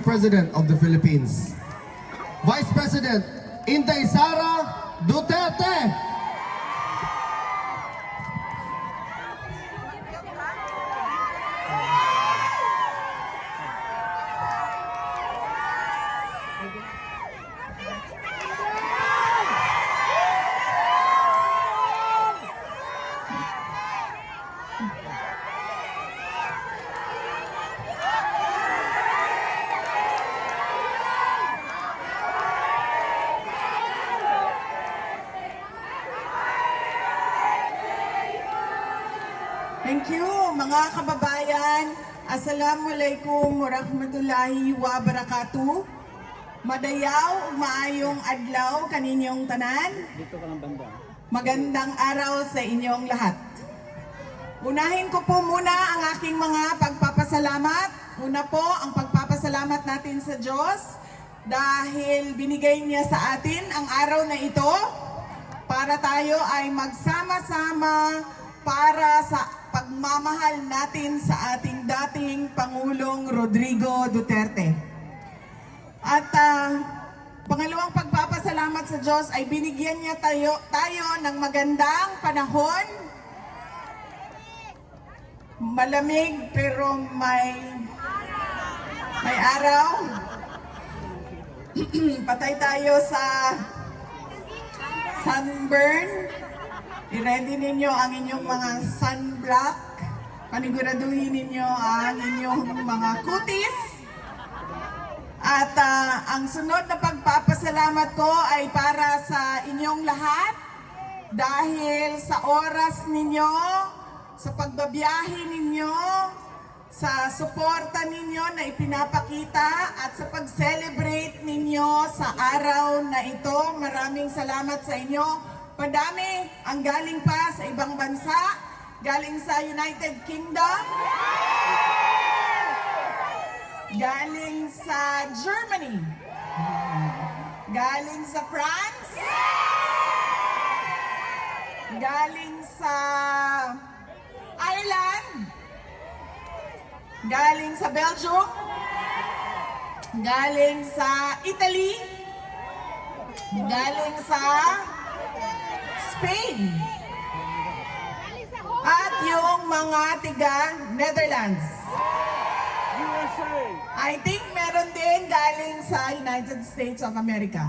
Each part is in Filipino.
President of the Philippines. Vice President Inday Sara Duterte. Thank you, mga kababayan. Assalamualaikum warahmatullahi wabarakatuh. Madayaw, maayong adlaw kaninyong tanan. Dito ka ng banda. Magandang araw sa inyong lahat. Unahin ko po muna ang aking mga pagpapasalamat. Una po, ang pagpapasalamat natin sa Diyos dahil binigay niya sa atin ang araw na ito para tayo ay magsama-sama para sa pagmamahal natin sa ating dating Pangulong Rodrigo Duterte. At pangalawang pagpapasalamat sa Diyos ay binigyan niya tayo ng magandang panahon. Malamig pero may araw. Patay tayo sa sunburn. I-ready ninyo ang inyong mga sunblock. Paniguraduhin ninyo ang inyong mga kutis. At ang sunod na pagpapasalamat ko ay para sa inyong lahat dahil sa oras ninyo, sa pagbabiyahe ninyo, sa suporta ninyo na ipinapakita at sa pag-celebrate ninyo sa araw na ito. Maraming salamat sa inyo. Madami ang galing pa sa ibang bansa, galing sa United Kingdom, galing sa Germany, galing sa France, galing sa Ireland, galing sa Belgium, galing sa Italy, galing sa Spain, at yung mga tiga Netherlands. USA! I think meron din galing sa United States of America.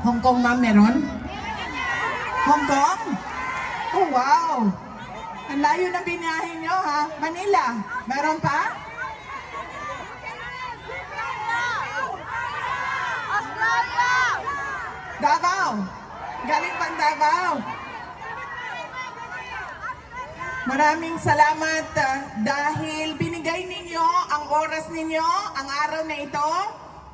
Hong Kong, ma'am, meron? Hong Kong? Oh, wow! Ang layo na binahin nyo, ha? Manila, meron pa? Davao! Galing pang Davao! Maraming salamat dahil binigay ninyo ang oras ninyo, ang araw na ito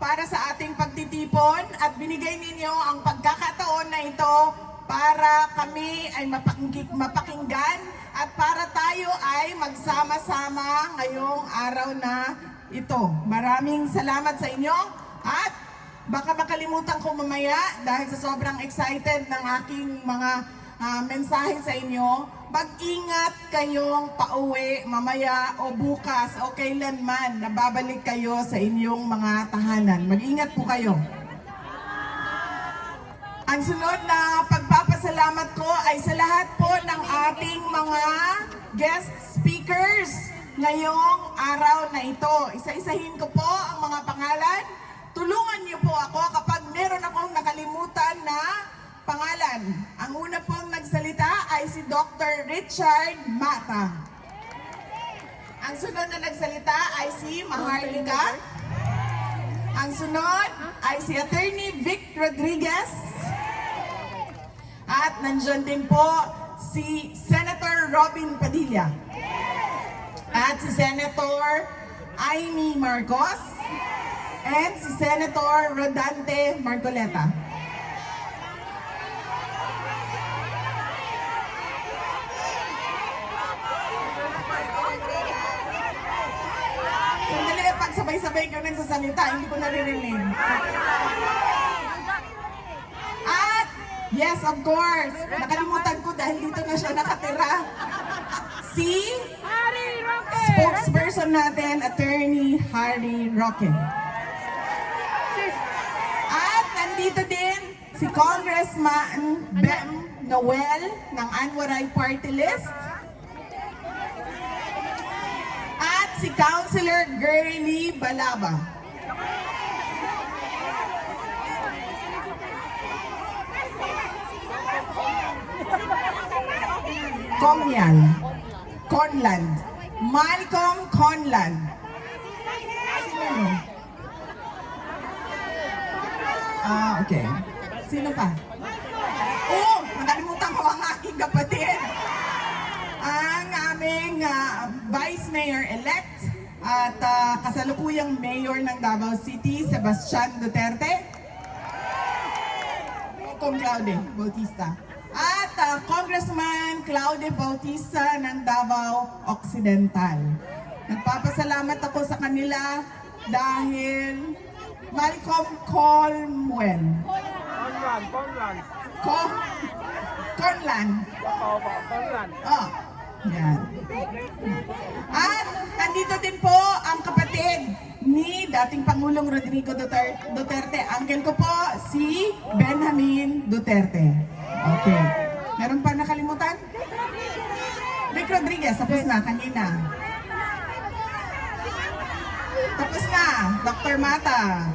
para sa ating pagtitipon at binigay ninyo ang pagkakataon na ito para kami ay mapakinggan at para tayo ay magsama-sama ngayong araw na ito. Maraming salamat sa inyo at baka makalimutan ko mamaya dahil sa sobrang excited ng aking mga mensahe sa inyo. Mag-ingat kayong pauwi mamaya o bukas o kailanman na babalik kayo sa inyong mga tahanan. Mag-ingat po kayo. Ang sunod na pagpapasalamat ko ay sa lahat po ng ating mga guest speakers ngayong araw na ito. Isa-isahin ko po ang mga pangalan. Tulungan niyo po ako kapag meron akong nakalimutan na pangalan. Ang una pong nagsalita ay si Dr. Richard Mata. Ang sunod na nagsalita ay si Maharlika. Ang sunod ay si Attorney Vic Rodriguez. At nandiyan din po si Senator Robin Padilla. At si Senator Amy Marcos. And si Senator Rodante Marcoleta. Sandali, pag sabay-sabay ka nagsasalita, hindi ko naririnig. At, yes, of course, nakalimutan ko dahil dito na siya nakatira. Si chairperson natin, Attorney Harry Roque. At nandito din si Congressman Bem Noel ng Anwaray Party List. At si Councilor Girlie Balaba. Conland. Malcolm Conland. Sino yun? Okay. Sino pa? Oh, nakalimutan ko ang aking kapatid. Ang aming Vice Mayor-elect at kasalukuyang Mayor ng Davao City, Sebastian Duterte. Kung Claude Bautista. At Congressman Claude Bautista ng Davao Occidental. Nagpapasalamat ako sa kanila dahil Malcolm Colmwell. Conlan. Oh, yan. At nandito din po ang kapatid ni dating Pangulong Rodrigo Duterte. Uncle ko po, si Benjamin Duterte. Okay. Meron pa nakalimutan? Vic Rodriguez, tapos na kanina. Tapos na, Dr. Mata.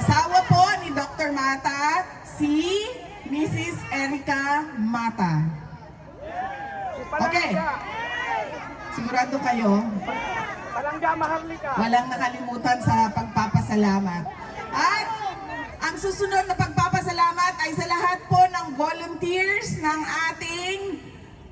Asawa po ni Dr. Mata, si Mrs. Erica Mata. Okay. Sigurado kayo? Walang nakalimutan sa pagpapasalamat. At ang susunod na pagpapasalamat ay sa lahat po ng volunteers ng ating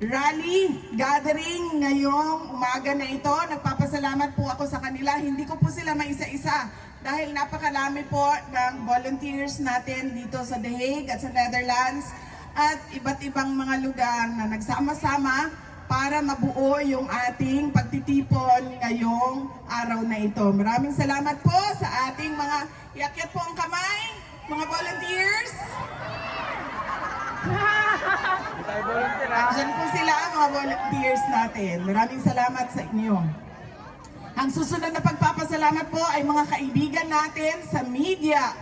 rally gathering ngayong umaga na ito. Nagpapasalamat po ako sa kanila. Hindi ko po sila maisa-isa dahil napakalami po ng volunteers natin dito sa The Hague at sa Netherlands at iba't ibang mga lugar na nagsama-sama para mabuo yung ating pagtitipon ngayong araw na ito. Maraming salamat po sa ating mga, iakyat po ang kamay, mga volunteers. Diyan po sila, mga volunteers natin. Maraming salamat sa inyo. Ang susunod na pagpapasalamat po ay mga kaibigan natin sa media.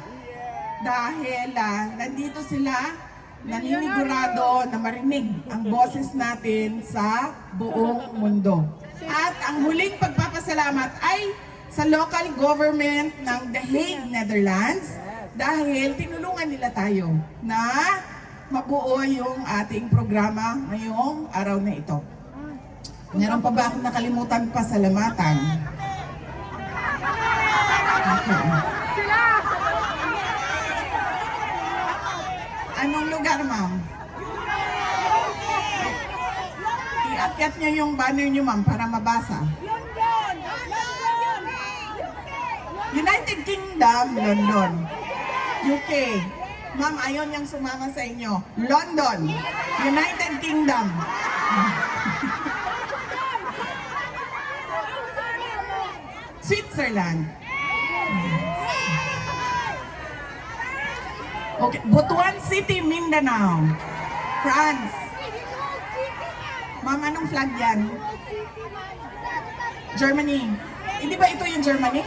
Dahil nandito sila, naninigurado na marinig ang boses natin sa buong mundo. At ang huling pagpapasalamat ay sa local government ng The Hague, Netherlands, dahil tinulungan nila tayo na mabuo yung ating programa ngayong araw na ito. Meron pa ba akong nakalimutan pasalamatan? Okay. Anong lugar, ma'am? Iakyat niyo yung banner niyo, ma'am, para mabasa. United Kingdom, London. UK. Ma'am, ayaw niyang sumama sa inyo. London. United Kingdom. Switzerland. Okay, Butuan City, Mindanao. France. Ma'am, anong flag yan? Germany. Hindi ba ito yung Germany?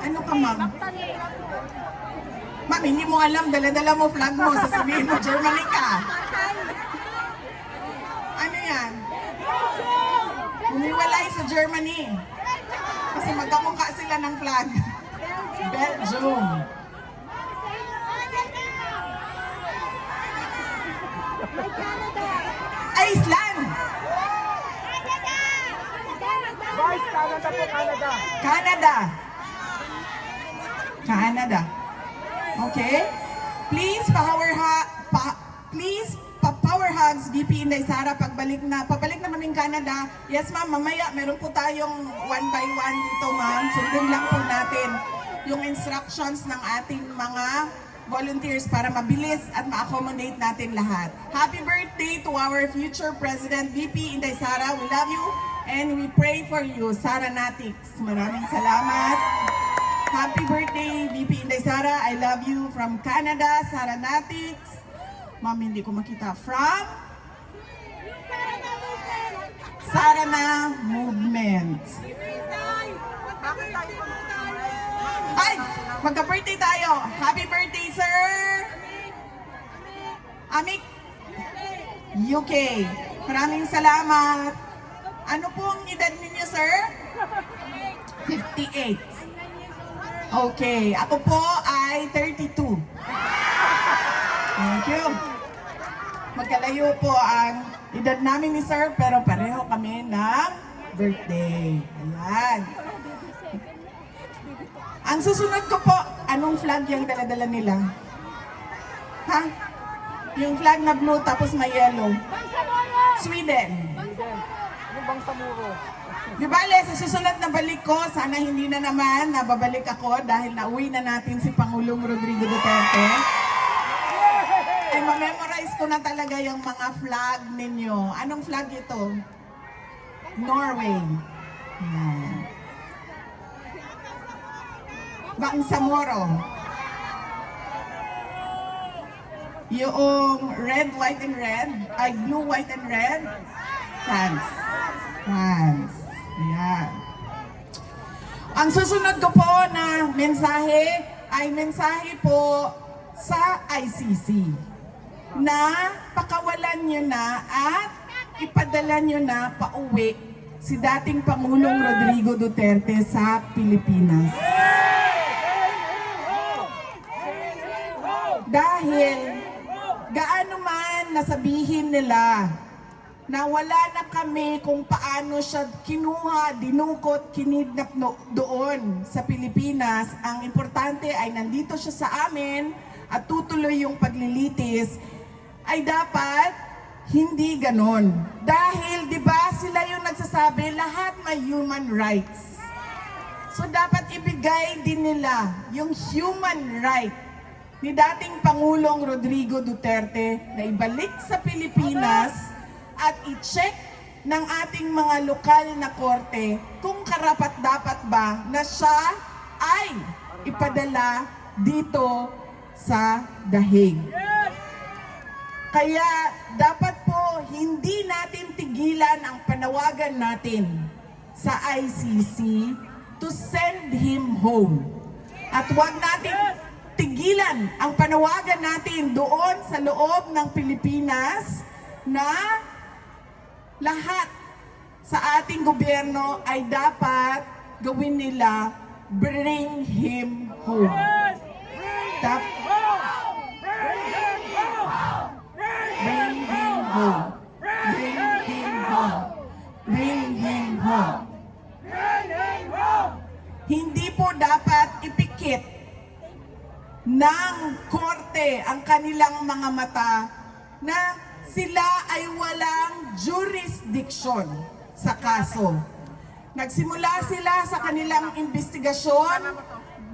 Ano ka, ma'am? Ma'am, hindi mo alam, dala-dala mo flag mo, sasabihin mo, Germany ka. Ano yan? Umiwalay sa Germany. Kasi magkamukha sila ng flag. Belgium. Iceland. Canada. Okay? Please power hugs VP Inday Sara pabalik naman ng Canada. Yes ma'am, mamaya meron po tayong one by one dito ma'am. Sundin lang po natin yung instructions ng ating mga volunteers para mabilis at ma-accommodate natin lahat. Happy birthday to our future President VP Inday Sara. We love you and we pray for you, Sara Natix. Maraming salamat. Happy birthday VP Inday Sara. I love you from Canada, Sara Natix. Ma'am, hindi ko makita. From Sarana Movement. Ay! Magka-birthday tayo! Happy birthday, sir! Amik UK. Maraming salamat. Ano pong edad ninyo, sir? 58. Okay. Ako po ay 32. Thank you. Magkalayo po ang edad namin ni sir, pero pareho kami ng birthday. Ayan. Ang susunod ko po, anong flag yung dala-dala nila? Ha? Yung flag na blue tapos may yellow. Sweden. Ano bang samuro? Di bale, sa susunod na balik ko, sana hindi na naman nababalik ako dahil nauwi na natin si Pangulong Rodrigo Duterte. Ay, ma-memorize ko na talaga yung mga flag ninyo. Anong flag ito? Norway. Yan. Bangsamoro. Yung red, white, and red, ay blue, white, and red, France. France. Ayan. Ang susunod ko po na mensahe ay mensahe po sa ICC na pakawalan nyo na at ipadala nyo na pauwi si dating Pangulong Rodrigo Duterte sa Pilipinas. Dahil gaano man nasabihin nila na wala na kami kung paano siya kinuha, dinukot, kinidnap doon sa Pilipinas, ang importante ay nandito siya sa amin at tutuloy yung paglilitis, ay dapat hindi ganon. Dahil, di ba, sila yung nagsasabi, lahat may human rights. So, dapat ibigay din nila yung human right ni dating Pangulong Rodrigo Duterte na ibalik sa Pilipinas at i-check ng ating mga lokal na korte kung karapat-dapat ba na siya ay ipadala dito sa dahig. Kaya dapat po hindi natin tigilan ang panawagan natin sa ICC to send him home. At huwag natin tigilan ang panawagan natin doon sa loob ng Pilipinas na lahat sa ating gobyerno ay dapat gawin nila, bring him home. Bring him home. Bring him home. Bring him home. Hindi po dapat ipikit ng korte ang kanilang mga mata na sila ay walang jurisdiction sa kaso. Nagsimula sila sa kanilang investigasyon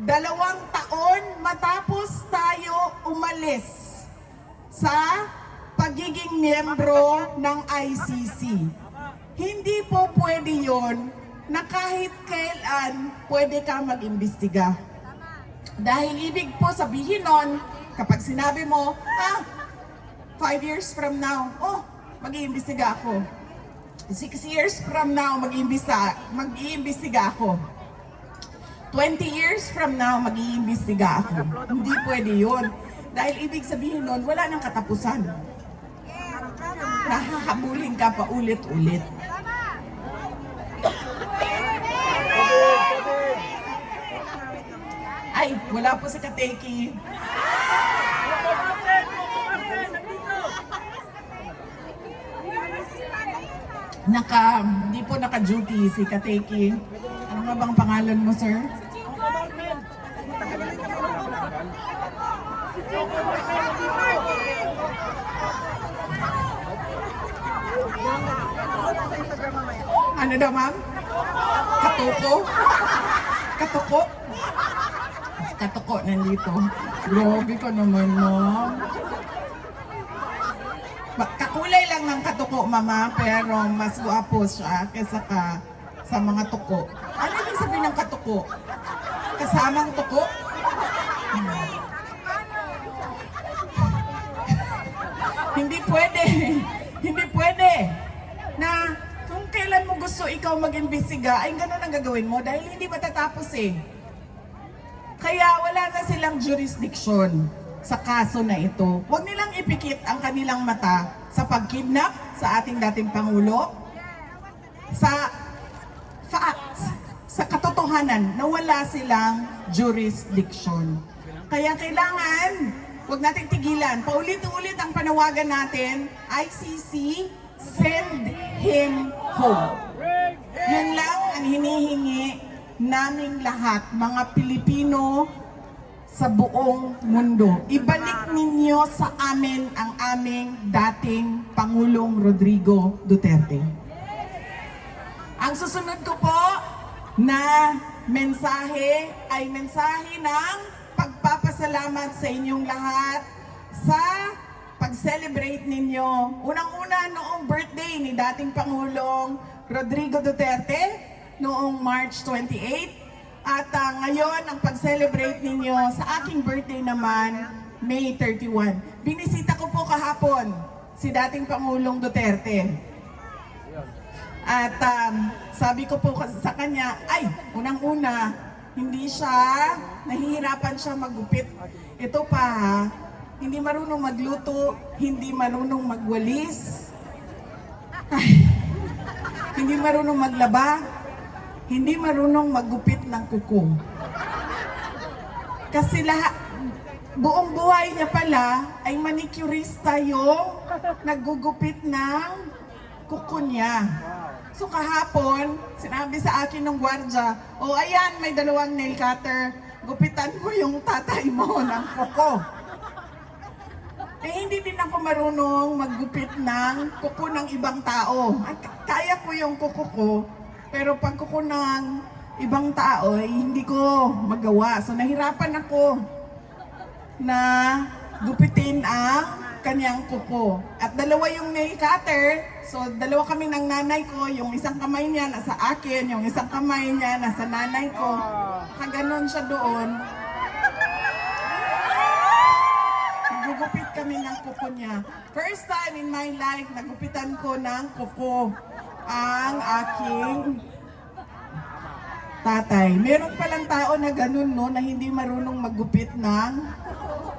2 taon matapos tayo umalis sa pagiging miyembro ng ICC. Hindi po pwede yon na kahit kailan pwede ka mag-imbestiga. Dahil ibig po sabihin nun, kapag sinabi mo, 5 years from now, mag-iimbestiga ako. 6 years from now, mag-iimbestiga ako. 20 years from now, mag-iimbestiga ako. Hindi pwede yun. Dahil ibig sabihin nun, wala nang katapusan. Nahahabulin ka pa ulit-ulit. Ay, wala po si Kateki. Hindi po naka-duty si Kateki. Ano nga bang pangalan mo, sir? Ano daw, ma'am? Katuko? Katuko? Katuko nandito. Grabe ka naman, ma'am. Kakulay lang ng katuko, mama, pero mas guwapo siya kaysa sa mga tuko. Ano ibig sabihin ng katuko? Kasamang tuko? Hindi pwede. Hindi pwede na kung kailan mo gusto ikaw mag-imbestiga, ay ganun ang gagawin mo dahil hindi matatapos eh. Kaya wala na silang jurisdiction sa kaso na ito. Huwag nilang ipikit ang kanilang mata sa pagkidnap sa ating dating Pangulo, sa facts, sa katotohanan na wala silang jurisdiction. Kaya kailangan, huwag nating tigilan. Paulit-ulit ang panawagan natin, ICC, send him home. Yun lang ang hinihingi naming lahat, mga Pilipino sa buong mundo. Ibalik ninyo sa amin ang aming dating Pangulong Rodrigo Duterte. Ang susunod ko po na mensahe ay mensahe ng pagpapasalamat sa inyong lahat sa pag-celebrate ninyo. Unang-una noong birthday ni dating Pangulong Rodrigo Duterte noong March 28. At ngayon ang pag-celebrate ninyo sa aking birthday naman, May 31. Binisita ko po kahapon si dating Pangulong Duterte. At sabi ko po sa kanya, ay, unang-una, hindi siya, nahihirapan siya maggupit. Ito pa ha, hindi marunong magluto, hindi marunong magwalis, ay, hindi marunong maglaba, hindi marunong maggupit ng kuko. Kasi buong buhay niya pala ay manicurista yung naggugupit ng kuko niya. So kahapon, sinabi sa akin ng gwardya, o ayan, may 2 nail cutter, gupitan mo yung tatay mo ng kuko. Eh hindi din ako marunong maggupit ng kuko ng ibang tao. At kaya ko yung kuko ko, pero pag kuko ng ibang tao, eh, hindi ko magawa. So nahirapan ako na gupitin ang kanyang kuko. At 2 yung nail cutter, so 2 kami ng nanay ko, yung isang kamay niya nasa akin, yung isang kamay niya nasa nanay ko. Kaganon siya doon. Gugupit kami ng kuko niya. First time in my life, nagupitan ko ng kuko ang aking tatay. Meron palang tao na ganun, no, na hindi marunong maggupit ng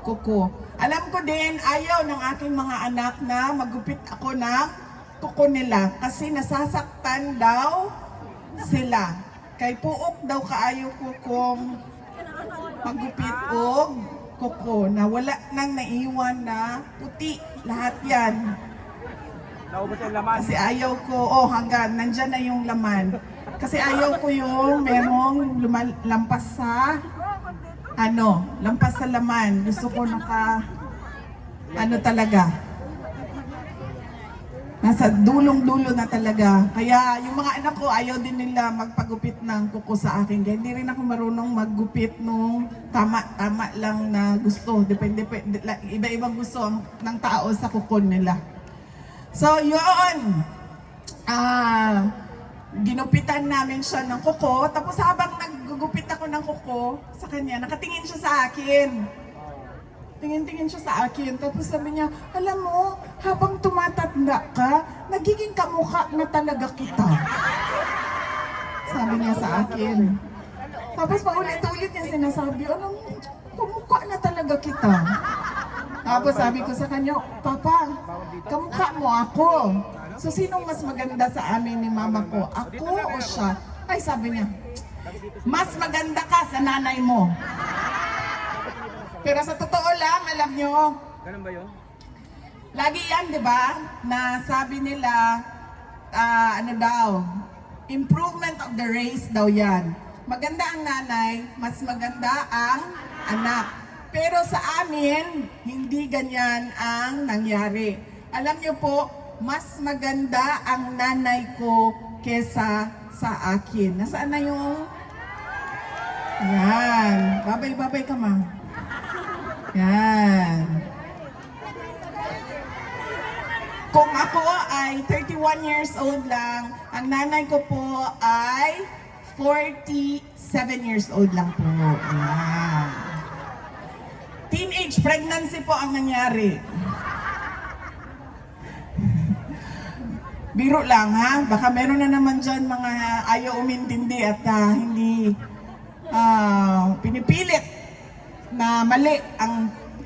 kuko. Alam ko din, ayaw ng aking mga anak na maggupit ako ng kuko nila kasi nasasaktan daw sila. Kay puok daw kaayo ko kung maggupit og kuko na wala nang naiwan na puti. Lahat yan. Naubos yung laman. Kasi ayaw ko, hanggang nandyan na yung laman. Kasi ayaw ko yung merong lampas sa lampas sa laman. Gusto ko talaga. Nasa dulong-dulo na talaga. Kaya yung mga anak ko, ayaw din nila magpagupit ng kuko sa akin. Kaya hindi rin ako marunong maggupit nung tama-tama lang na gusto. Depende, iba-ibang gusto ng tao sa kuko nila. So, yun. Ginupitan namin siya ng kuko. Tapos habang naggugupit ako ng kuko sa kanya, nakatingin siya sa akin. Tingin-tingin siya sa akin. Tapos sabi niya, alam mo, habang tumatanda ka, nagiging kamukha na talaga kita. Sabi niya sa akin. Tapos paulit-ulit niya sinasabi, alam mo, kamukha na talaga kita. Tapos sabi ko sa kanya, Papa, kamukha mo ako. So sinong mas maganda sa amin ni mama ko? Ako o siya? Ay, sabi niya, mas maganda ka sa nanay mo. Pero sa totoo lang, alam nyo, Ganun ba yun? lagi yan, di ba? Na sabi nila, improvement of the race daw yan. Maganda ang nanay, mas maganda ang anak. Pero sa amin, hindi ganyan ang nangyari. Alam nyo po, mas maganda ang nanay ko kesa sa akin. Nasaan na yung... Yan. Babay-babay ka, ma. Yan. Kung ako ay 31 years old lang, ang nanay ko po ay 47 years old lang po. Yan. Teenage pregnancy po ang nangyari. Biro lang ha, baka meron na naman dyan mga ayaw umintindi at hindi pinipilit na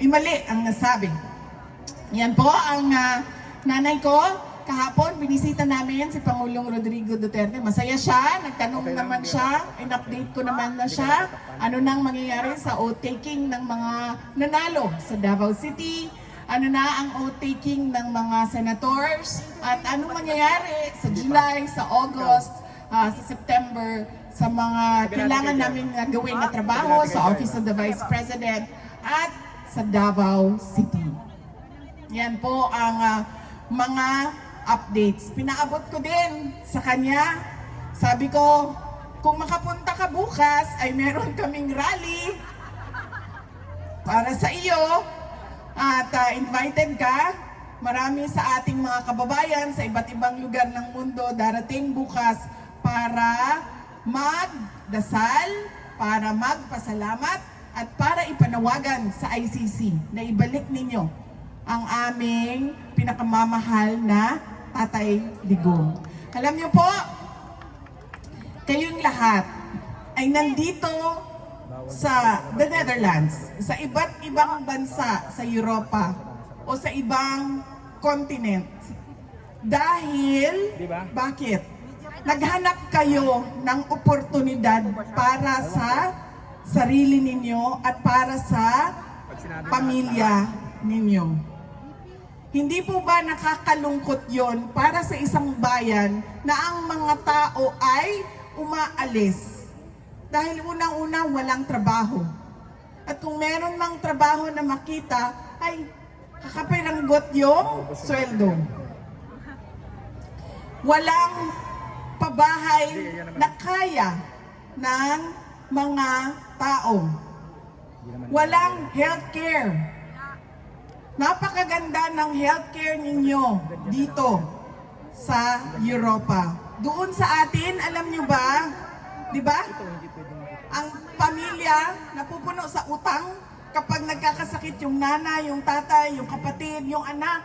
imali ang nasabi. Yan po ang nanay ko. Kahapon, binisita namin si Pangulong Rodrigo Duterte. Masaya siya, nagtanong naman siya, in-update ko naman na siya. Ano nang mangyayari sa oath-taking ng mga nanalo sa Davao City, ano na ang oath-taking ng mga senators, at anong mangyayari sa July, sa August, sa September, sa mga kailangan namin gawin na trabaho sa Office of the Vice President at sa Davao City. Yan po ang mga updates. Pinaabot ko din sa kanya. Sabi ko, kung makapunta ka bukas, ay meron kaming rally para sa iyo. At invited ka. Marami sa ating mga kababayan sa iba't ibang lugar ng mundo darating bukas para magdasal, para magpasalamat, at para ipanawagan sa ICC na ibalik ninyo ang aming pinakamamahal na Tatay Digong. Alam niyo po, kayong lahat ay nandito sa the Netherlands, sa iba't ibang bansa sa Europa o sa ibang continent. Dahil, bakit? Naghanap kayo ng oportunidad para sa sarili ninyo at para sa pamilya ninyo. Hindi po ba nakakalungkot yon para sa isang bayan na ang mga tao ay umaalis? Dahil unang-una walang trabaho. At kung meron mang trabaho na makita, ay kakapiranggot yung sweldo. Walang pabahay na kaya ng mga tao. Walang healthcare. Napakaganda ng healthcare ninyo dito sa Europa. Doon sa atin, alam nyo ba, di ba? Ang pamilya napupuno sa utang kapag nagkakasakit yung nanay, yung tatay, yung kapatid, yung anak.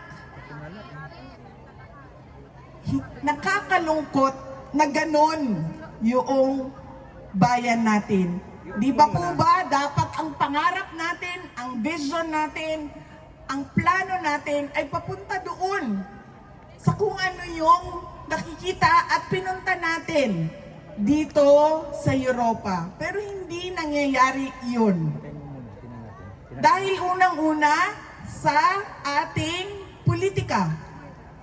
Nakakalungkot na ganon yung bayan natin. Di ba po ba dapat ang pangarap natin, ang vision natin, ang plano natin ay papunta doon sa kung ano yung nakikita at pinunta natin dito sa Europa. Pero hindi nangyayari yun. Dahil unang-una sa ating politika.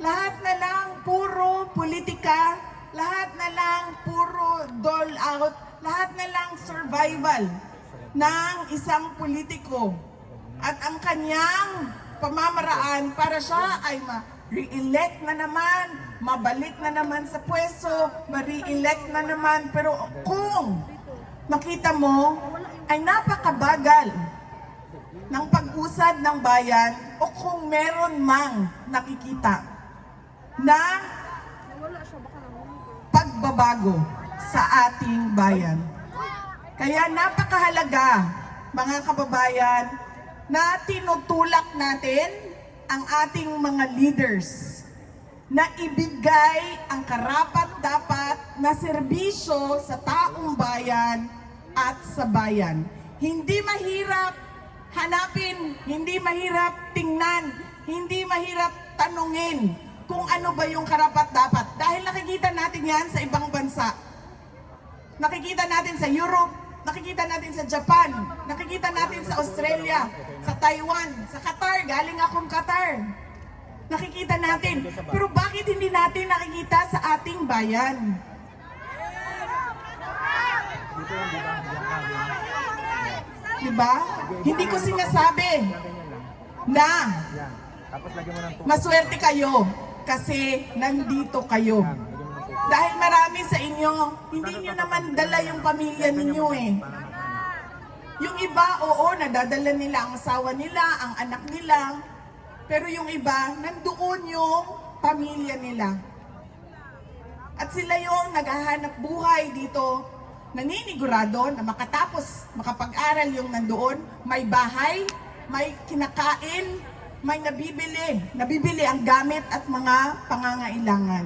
Lahat na lang puro politika, lahat na lang puro dole out, lahat na lang survival ng isang politiko. At ang kanyang pamamaraan para siya ay ma-re-elect na naman, mabalik na naman sa pwesto, ma-re-elect na naman. Pero kung makita mo ay napakabagal ng pag-usad ng bayan o kung meron mang nakikita na pagbabago sa ating bayan. Kaya napakahalaga, mga kababayan, na tinutulak natin ang ating mga leaders na ibigay ang karapat-dapat na serbisyo sa taong bayan at sa bayan. Hindi mahirap hanapin, hindi mahirap tingnan, hindi mahirap tanungin kung ano ba yung karapat-dapat. Dahil nakikita natin yan sa ibang bansa. Nakikita natin sa Europe, nakikita natin sa Japan, nakikita natin sa Australia, sa Taiwan, sa Qatar, galing akong Qatar. Nakikita natin. Pero bakit hindi natin nakikita sa ating bayan? Diba? Hindi ko sinasabi na maswerte kayo kasi nandito kayo. Dahil marami sa inyo, hindi nyo naman dala yung pamilya ninyo eh. Yung iba, oo, nadadala nila ang asawa nila, ang anak nila. Pero yung iba, nandoon yung pamilya nila. At sila yung naghahanap buhay dito, naninigurado na makatapos, makapag-aral yung nandoon, may bahay, may kinakain, may nabibili ang gamit at mga pangangailangan.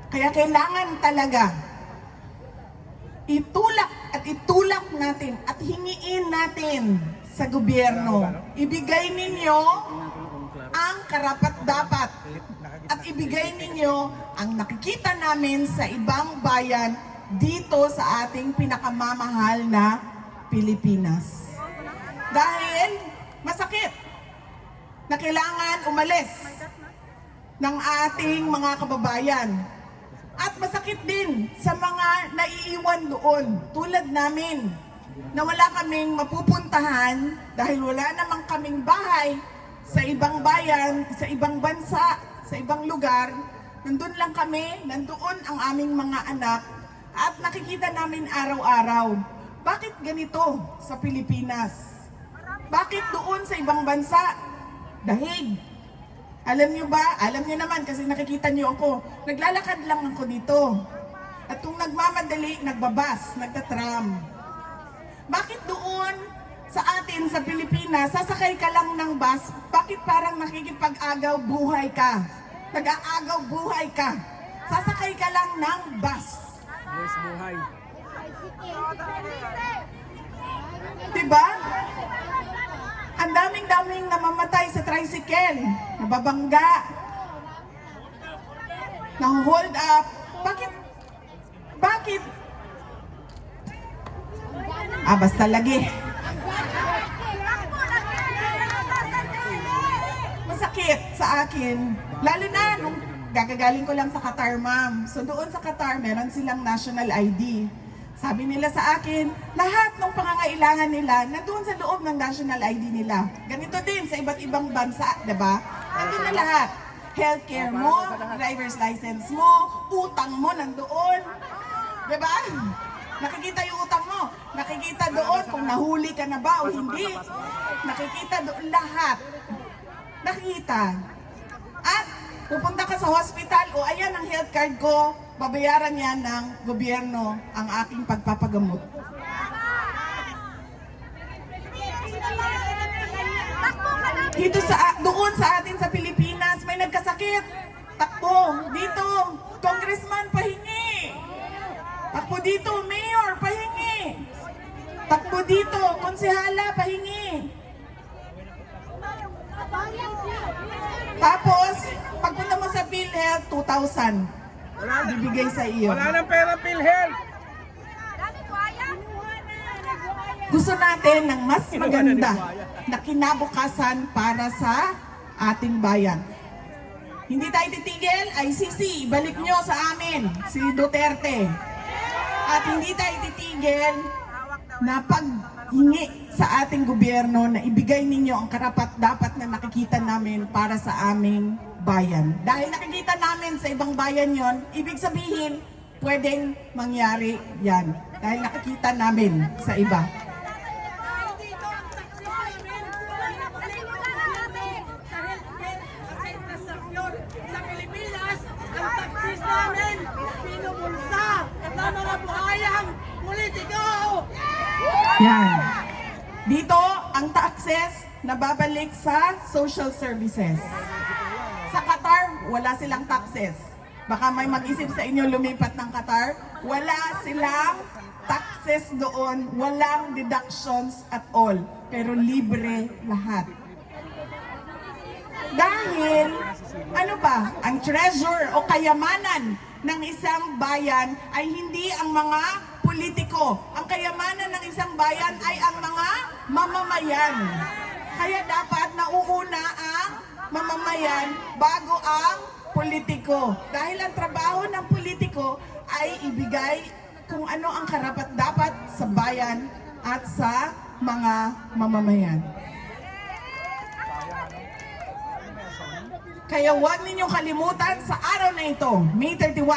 Kaya kailangan talaga itulak natin at hingiin natin sa gobyerno. Ibigay ninyo ang karapat-dapat at ibigay ninyo ang nakikita namin sa ibang bayan dito sa ating pinakamamahal na Pilipinas. Dahil masakit na kailangan umalis ng ating mga kababayan. At masakit din sa mga naiiwan doon, tulad namin, na wala kaming mapupuntahan dahil wala namang kaming bahay sa ibang bayan, sa ibang bansa, sa ibang lugar. Nandun lang kami, nandoon ang aming mga anak at nakikita namin araw-araw. Bakit ganito sa Pilipinas? Bakit doon sa ibang bansa? Dahil alam niyo ba? Alam niyo naman kasi nakikita niyo ako. Naglalakad lang ako dito. At kung nagmamadali, nagbabas, nagtatram. Bakit doon sa atin sa Pilipinas, sasakay ka lang ng bus, bakit parang nakikipag-agaw buhay ka? Nag-aagaw buhay ka. Sasakay ka lang ng bus. Boys buhay. Diba? Ang daming namamatay sa tricycle, nababangga, na-hold up. Bakit? Basta lagi. Masakit sa akin. Lalo na nung gagagaling ko lang sa Qatar, ma'am. So doon sa Qatar, meron silang national ID. Sabi nila sa akin, lahat ng pangangailangan nila nandoon sa loob ng national ID nila. Ganito din sa iba't ibang bansa, diba? Nandun na lahat. Healthcare mo, driver's license mo, utang mo nandoon. Diba? Nakikita yung utang mo. Nakikita doon kung nahuli ka na ba o hindi. Nakikita doon lahat. Nakikita. At pupunta ka sa hospital, o ayan ang health card ko, babayaran yan ng gobyerno ang aking pagpapagamot. Doon sa atin sa Pilipinas, may nagkasakit. Takbo, dito, congressman, pahingi. Takbo dito, mayor, pahingi. Takbo dito, konsehala, pahingi. Tapos, pagpunta mo sa PhilHealth, 2,000. Bibigay sa iyo. Wala nang pera, PhilHealth. Gusto natin ng mas maganda na kinabukasan para sa ating bayan. Hindi tayo titigil, ICC, ibalik nyo sa amin, si Duterte. At hindi tayo titigil na paghingi sa ating gobyerno na ibigay ninyo ang karapat-dapat na nakikita namin para sa aming bayan. Dahil nakikita namin sa ibang bayan yon, ibig sabihin, pwedeng mangyari yan. Dahil nakikita namin sa iba. Sa Pilipinas, ang taksis namin, pinubulsa ng mga buhayang politiko! Yan. Dito, ang taxes nababalik sa social services. Sa Qatar, wala silang taxes. Baka may mag-isip sa inyo lumipat ng Qatar. Wala silang taxes doon. Walang deductions at all. Pero libre lahat. Dahil, ano ba, ang treasure o kayamanan ng isang bayan ay hindi ang mga politiko. Ang kayamanan ng isang bayan ay ang mga mamamayan. Kaya dapat nauuna ang mamamayan bago ang politiko. Dahil ang trabaho ng politiko ay ibigay kung ano ang karapat-dapat sa bayan at sa mga mamamayan. Kaya huwag ninyong kalimutan sa araw na ito, May 31,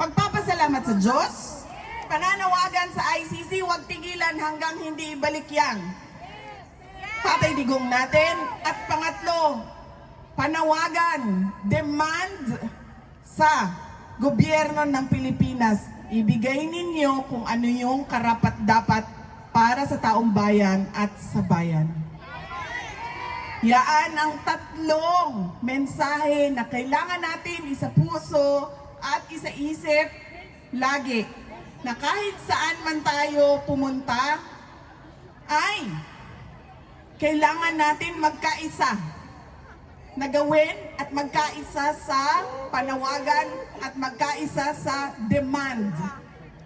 pagpapasalamat sa Diyos, pananawagan sa ICC, huwag tigilan hanggang hindi ibalik yan. Patay digong natin. At pangatlo, panawagan, demand sa gobyerno ng Pilipinas, ibigay ninyo kung ano yung karapat-dapat para sa taong bayan at sa bayan. Yaan ang tatlong mensahe na kailangan natin isa puso at isa isip lagi. Na kahit saan man tayo pumunta, ay kailangan natin magkaisa na gawin at magkaisa sa panawagan at magkaisa sa demand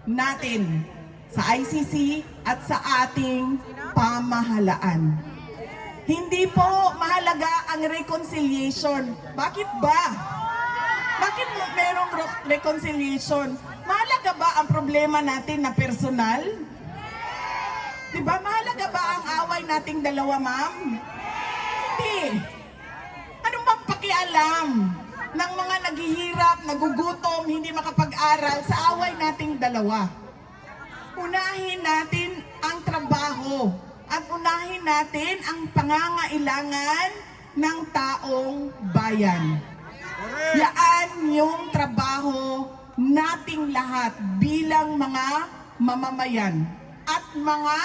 natin sa ICC at sa ating pamahalaan. Hindi po mahalaga ang reconciliation. Bakit ba? Bakit merong reconciliation? Mahalaga ba ang problema natin na personal? Diba? Mahalaga ba ang away nating dalawa, ma'am? Hindi. Anong bang pakialam ng mga naghihirap, nagugutom, hindi makapag-aral sa away nating dalawa? Unahin natin ang trabaho at unahin natin ang pangangailangan ng taong bayan. Yaan yung trabaho nating lahat bilang mga mamamayan at mga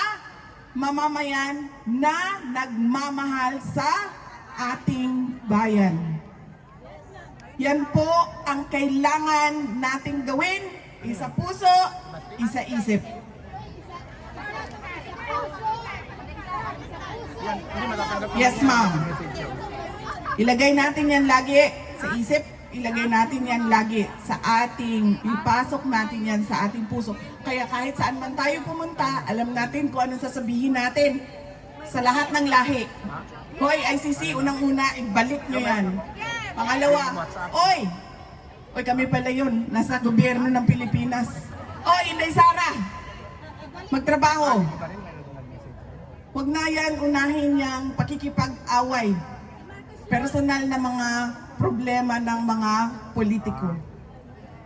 mamamayan na nagmamahal sa ating bayan. Yan po ang kailangan nating gawin, isa puso, isa isip. Yes, ma'am. Ilagay natin yan lagi sa isip, ilagay natin yan lagi sa ating, ipasok natin yan sa ating puso. Kaya kahit saan man tayo pumunta, alam natin kung anong sasabihin natin sa lahat ng lahi. Hoy, ICC, unang-una, ibalik nyo yan. Pangalawa, oy, kami pala yun, nasa gobyerno ng Pilipinas. Oy, Inday Sara, magtrabaho. Huwag na yan unahin niyang pakikipag-away. Personal na mga problema ng mga politiko.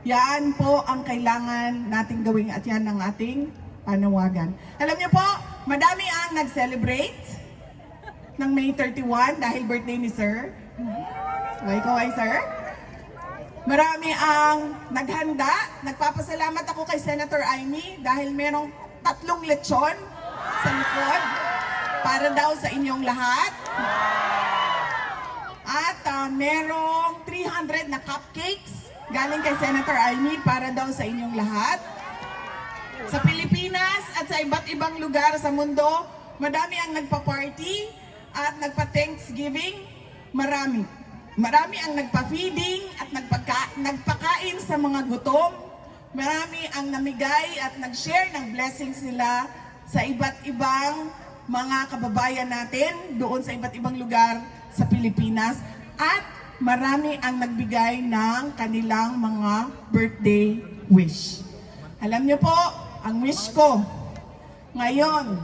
Yan po ang kailangan nating gawin at yan ang ating panawagan. Alam niyo po, madami ang nag-celebrate ng May 31 dahil birthday ni Sir. Kaway, Sir. Marami ang naghanda. Nagpapasalamat ako kay Senator Amy dahil merong 3 lechon sa likod para daw sa inyong lahat. At merong 300 na cupcakes galing kay Senator Amy para daw sa inyong lahat. Sa Pilipinas at sa iba't ibang lugar sa mundo, madami ang nagpa-party at nagpa-Thanksgiving. Marami ang nagpa-feeding at nagpakain sa mga gutom. Marami ang namigay at nag-share ng blessings nila sa iba't ibang mga kababayan natin doon sa iba't ibang lugar sa Pilipinas. At marami ang nagbigay ng kanilang mga birthday wish. Alam niyo po, ang wish ko ngayon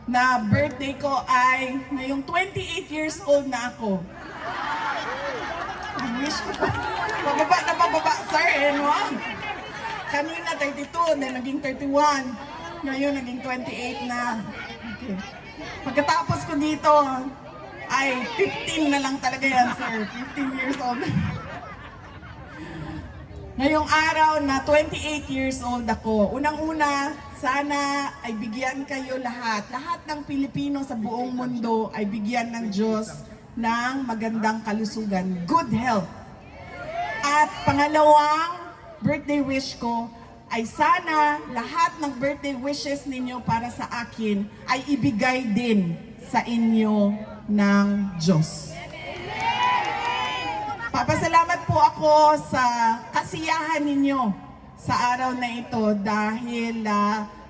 na birthday ko ay ngayong 28 years old na ako. Ang wish ko po, pababa, sir, no? Kanina 32, then naging 31. Ngayon naging 28 na. Okay. Pagkatapos ko dito, ay 15 na lang talaga yan, sir. 15 years old. Ngayong araw na 28 years old ako, unang-una, sana ay bigyan kayo lahat ng Pilipino sa buong mundo ay bigyan ng Diyos ng magandang kalusugan, good health. At pangalawang birthday wish ko ay sana lahat ng birthday wishes ninyo para sa akin ay ibigay din sa inyo ng Diyos. Papasalamat po ako sa kasiyahan ninyo sa araw na ito dahil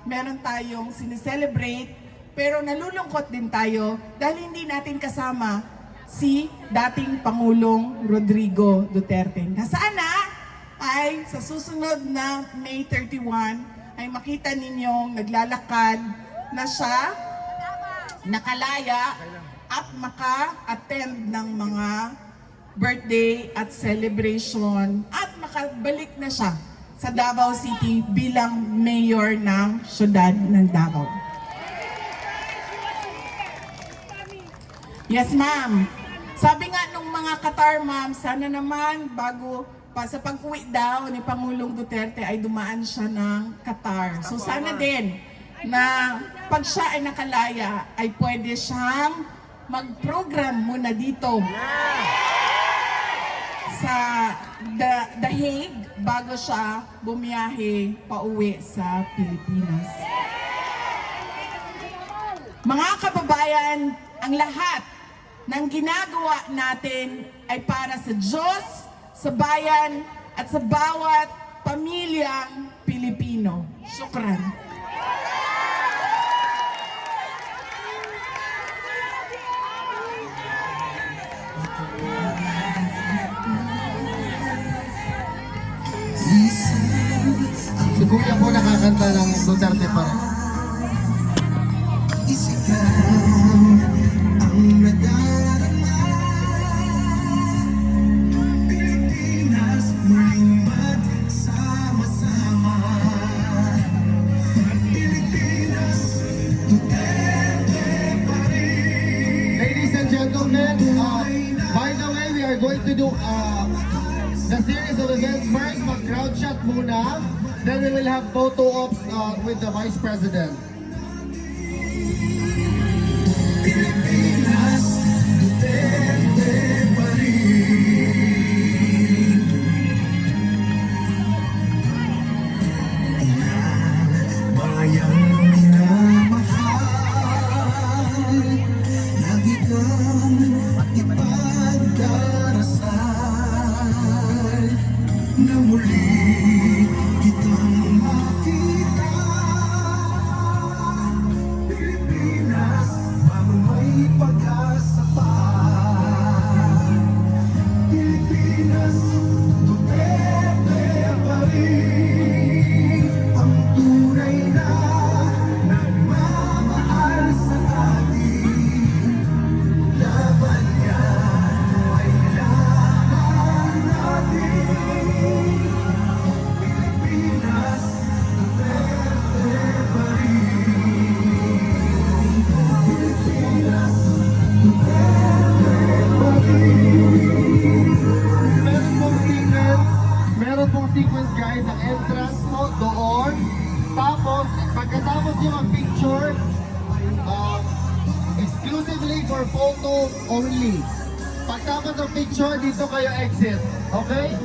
meron tayong sineselebrate pero nalulungkot din tayo dahil hindi natin kasama si dating Pangulong Rodrigo Duterte. Na sana ay sa susunod na May 31 ay makita ninyong naglalakad na siya, nakalaya at maka-attend ng mga birthday at celebration at makabalik na siya sa Davao City bilang mayor ng syudad ng Davao. Yes, ma'am. Sabi nga nung mga Qatar, ma'am, sana naman bago pa sa pag-uwi daw ni Pangulong Duterte ay dumaan siya ng Qatar. So sana din na pag siya ay nakalaya ay pwede siyang mag-program muna dito sa The Hague bago siya bumiyahe pauwi sa Pilipinas. Mga kababayan, ang lahat ng ginagawa natin ay para sa Diyos, sa bayan, at sa bawat pamilyang Pilipino. Shukran. Si Kuya po nakakanta ng Duterte pa rin. Ladies and gentlemen, by the way, we are going to do the series of events first. Mag-crowd shot muna. Then we will have photo ops with the Vice President. Meron pong sequence guys, ang entrance mo doon. Tapos, pagkatapos nyo mag-picture, exclusively for photo only. Pagtapos ng picture, dito kayo exit. Okay?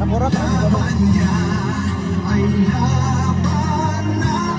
Sa Murot. Laban niya ay laban natin.